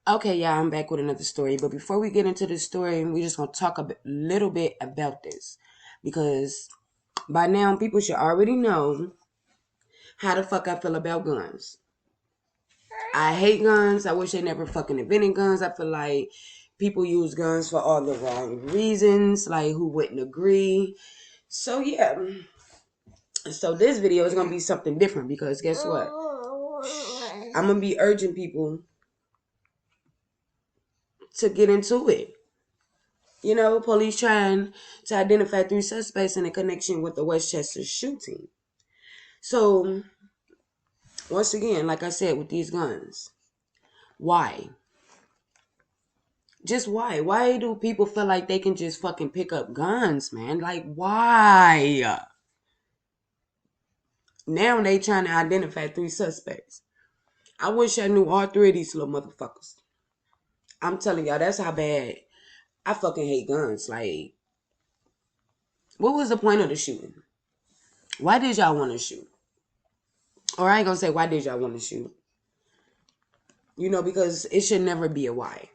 Okay, yeah, I'm back with another story. But before we get into the story, we just gonna talk little bit about this because by now people should already know how the fuck I feel about guns. I hate guns. I wish they never fucking invented guns. I feel like people use guns for all the wrong reasons. Like who wouldn't agree? So yeah. So this video is gonna be something different because guess what? I'm gonna be urging people to get into it. You know, police trying to identify three suspects in a connection with the Westchester shooting. So, once again, like I said, with these guns, why? Just why? Why do people feel like they can just fucking pick up guns, man? Like, why? Now they trying to identify three suspects. I wish I knew all three of these little motherfuckers. I'm telling y'all, that's how bad I fucking hate guns. Like, what was the point of the shooting? Why did y'all want to shoot? Or I ain't gonna say why did y'all want to shoot. You know, because it should never be a why.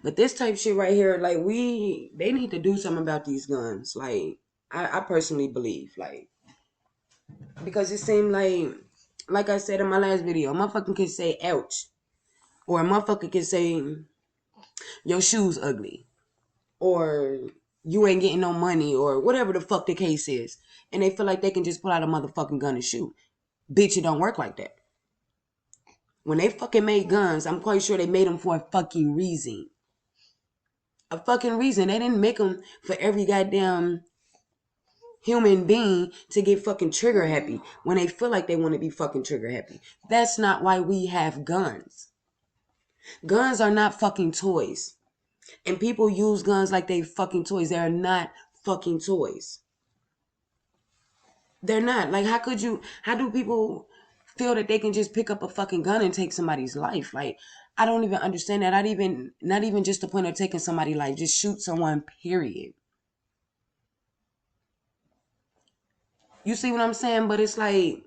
But this type shit right here, like they need to do something about these guns. Like, I personally believe, like, because it seemed like I said in my last video, a motherfucker can say ouch. Or a motherfucker can say, your shoes ugly. Or you ain't getting no money. Or whatever the fuck the case is. And they feel like they can just pull out a motherfucking gun and shoot. Bitch, it don't work like that. When they fucking made guns, I'm quite sure they made them for a fucking reason. A fucking reason. They didn't make them for every goddamn human being to get fucking trigger happy when they feel like they want to be fucking trigger happy. That's not why we have guns. Guns are not fucking toys. And people use guns like they fucking toys. They're not fucking toys. They're not. Like, how do people feel that they can just pick up a fucking gun and take somebody's life? Like, I don't even understand that. Not even just the point of taking somebody's life. Just shoot someone, period. You see what I'm saying? But it's like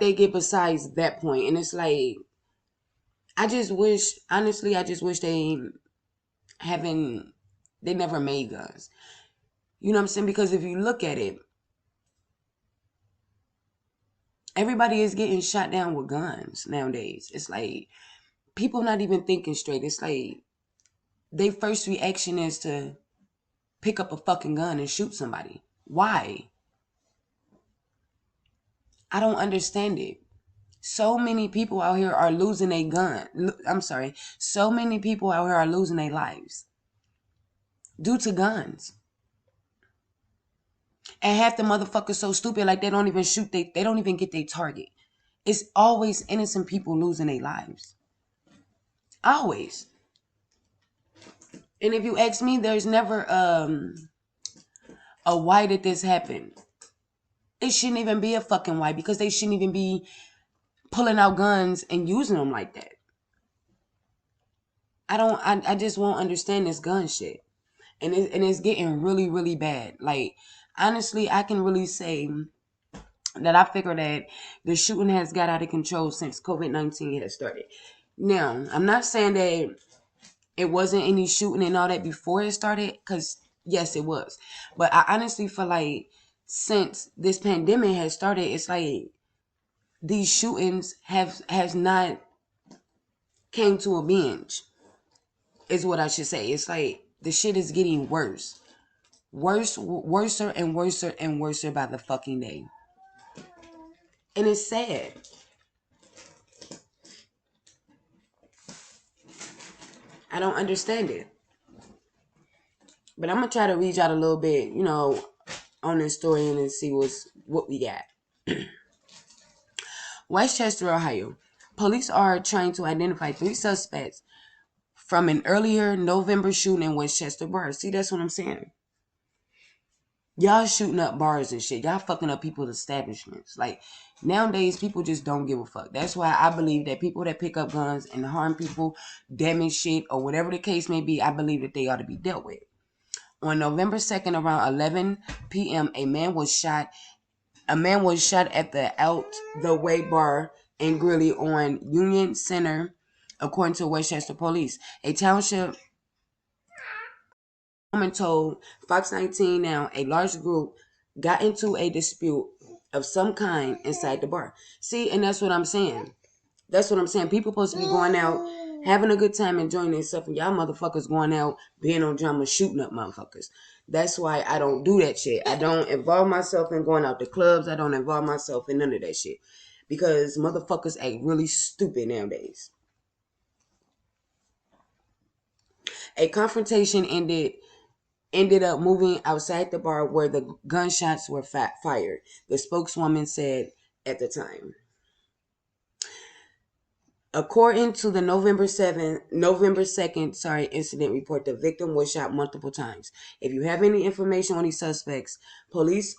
they get besides that point, and it's like I just wish, honestly, I just wish haven't they never made guns. You know what I'm saying? Because if you look at it, everybody is getting shot down with guns nowadays. It's like people not even thinking straight. It's like their first reaction is to pick up a fucking gun and shoot somebody. Why? I don't understand it. So many people out here are losing a gun. I'm sorry. So many people out here are losing their lives due to guns. And half the motherfuckers so stupid, like they don't even shoot, they don't even get their target. It's always innocent people losing their lives. Always. And if you ask me, there's never a why did this happen. It shouldn't even be a fucking why, because they shouldn't even be pulling out guns and using them like that. I just won't understand this gun shit. And it's getting really, really bad. Like, honestly, I can really say that I figure that the shooting has got out of control since COVID-19 has started. Now, I'm not saying that it wasn't any shooting and all that before it started, because yes, it was. But I honestly feel like since this pandemic has started, it's like these shootings has not came to a binge, is what I should say. It's like the shit is getting worse. Worser and worser and worser by the fucking day. And it's sad. I don't understand it. But I'm gonna try to reach out a little bit, on this story and then see what we got. Westchester, Ohio. Police are trying to identify three suspects from an earlier November shooting in Westchester bar. See, that's what I'm saying. Y'all shooting up bars and shit. Y'all fucking up people's establishments. Like, nowadays, people just don't give a fuck. That's why I believe that people that pick up guns and harm people, damage shit, or whatever the case may be, I believe that they ought to be dealt with. On November 2nd, around 11 p.m., a man was shot at the Out the Way bar and Greeley on Union Center, according to Westchester Police. A township woman told Fox 19 Now a large group got into a dispute of some kind inside the bar. See, and that's what I'm saying. That's what I'm saying. People supposed to be going out, having a good time, enjoying themselves, and y'all motherfuckers going out, being on drama, shooting up motherfuckers. That's why I don't do that shit. I don't involve myself in going out to clubs. I don't involve myself in none of that shit. Because motherfuckers act really stupid nowadays. A confrontation ended up moving outside the bar where the gunshots were fired, the spokeswoman said at the time. According to the November 2nd, incident report, the victim was shot multiple times. If you have any information on these suspects, police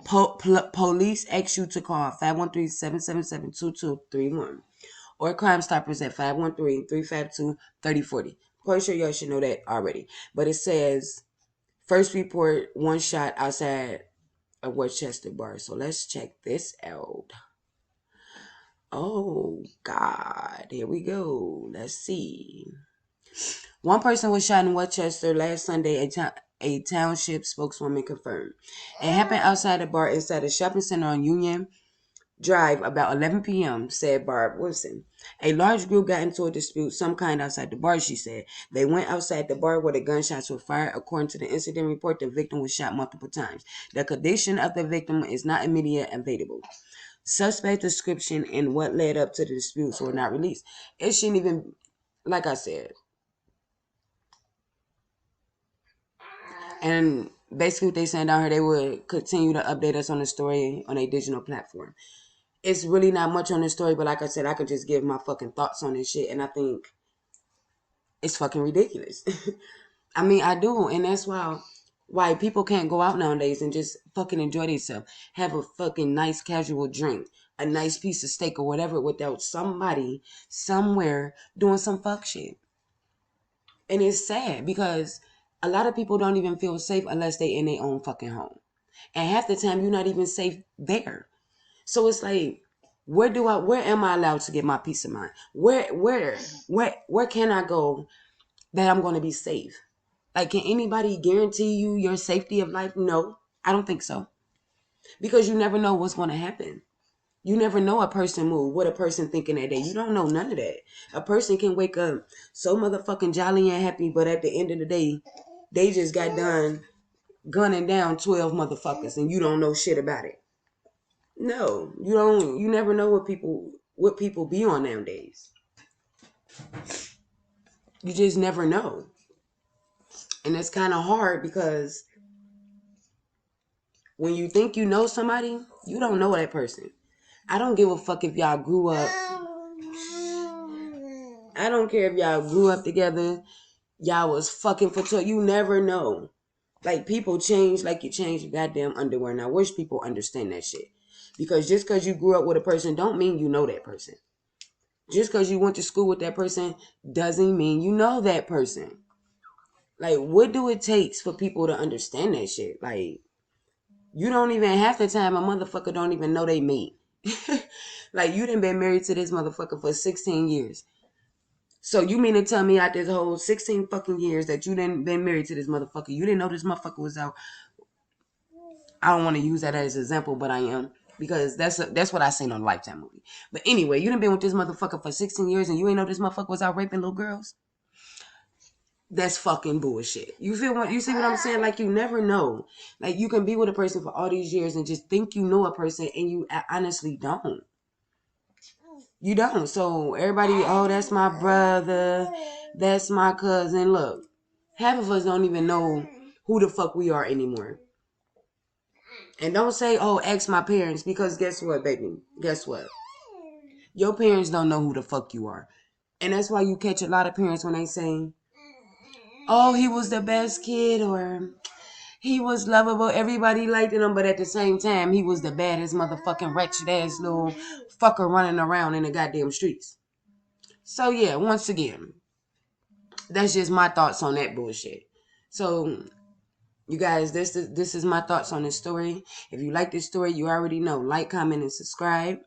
ask you to call 513-777-2231 or Crime Stoppers at 513-352-3040. Quite sure y'all should know that already. But it says, first report, one shot outside a Westchester bar. So let's check this out. Oh, God. Here we go. Let's see. One person was shot in Westchester last Sunday, a township spokeswoman confirmed. It happened outside a bar inside a shopping center on Union Drive about 11 p.m., said Barb Wilson. A large group got into a dispute, some kind, outside the bar, she said. They went outside the bar where the gunshots were fired. According to the incident report, the victim was shot multiple times. The condition of the victim is not immediate and available. Suspect description and what led up to the disputes were not released. It shouldn't even, like I said. And basically what they saying down here, they would continue to update us on the story on a digital platform. It's really not much on this story, but like I said, I could just give my fucking thoughts on this shit, and I think it's fucking ridiculous. I mean, I do, and that's why people can't go out nowadays and just fucking enjoy themselves. Have a fucking nice casual drink, a nice piece of steak or whatever without somebody somewhere doing some fuck shit. And it's sad because a lot of people don't even feel safe unless they in their own fucking home. And half the time you're not even safe there. So it's like, where am I allowed to get my peace of mind? Where can I go that I'm going to be safe? Like, can anybody guarantee you your safety of life? No, I don't think so. Because you never know what's going to happen. You never know a person move, what a person thinking that day. You don't know none of that. A person can wake up so motherfucking jolly and happy, but at the end of the day, they just got done gunning down 12 motherfuckers and you don't know shit about it. No, you don't. You never know what people be on nowadays. You just never know. And it's kind of hard because when you think you know somebody, you don't know that person. I don't give a fuck if y'all grew up. I don't care if y'all grew up together. Y'all was fucking for 12. You never know. Like, people change like you change your goddamn underwear. And I wish people understand that shit. Because just because you grew up with a person don't mean you know that person. Just because you went to school with that person doesn't mean you know that person. Like, what do it takes for people to understand that shit? Like, you don't even, half the time, a motherfucker don't even know they mate. Like, you done been married to this motherfucker for 16 years. So you mean to tell me out this whole 16 fucking years that you done been married to this motherfucker, you didn't know this motherfucker was out? I don't want to use that as an example, but I am. Because that's what I seen on a Lifetime movie. But anyway, you done been with this motherfucker for 16 years and you ain't know this motherfucker was out raping little girls? That's fucking bullshit. You see what I'm saying? Like, you never know. Like, you can be with a person for all these years and just think you know a person and you honestly don't. You don't. So everybody, oh, that's my brother, that's my cousin. Look, half of us don't even know who the fuck we are anymore. And don't say, oh, ask my parents, because guess what, baby? Guess what? Your parents don't know who the fuck you are. And that's why you catch a lot of parents when they say, oh, he was the best kid, or he was lovable, everybody liked him, but at the same time, he was the baddest motherfucking wretched ass little fucker running around in the goddamn streets. So yeah, once again, that's just my thoughts on that bullshit. So you guys, this is my thoughts on this story. If you like this story, you already know. Like, comment, and subscribe.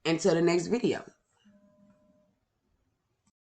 Until the next video.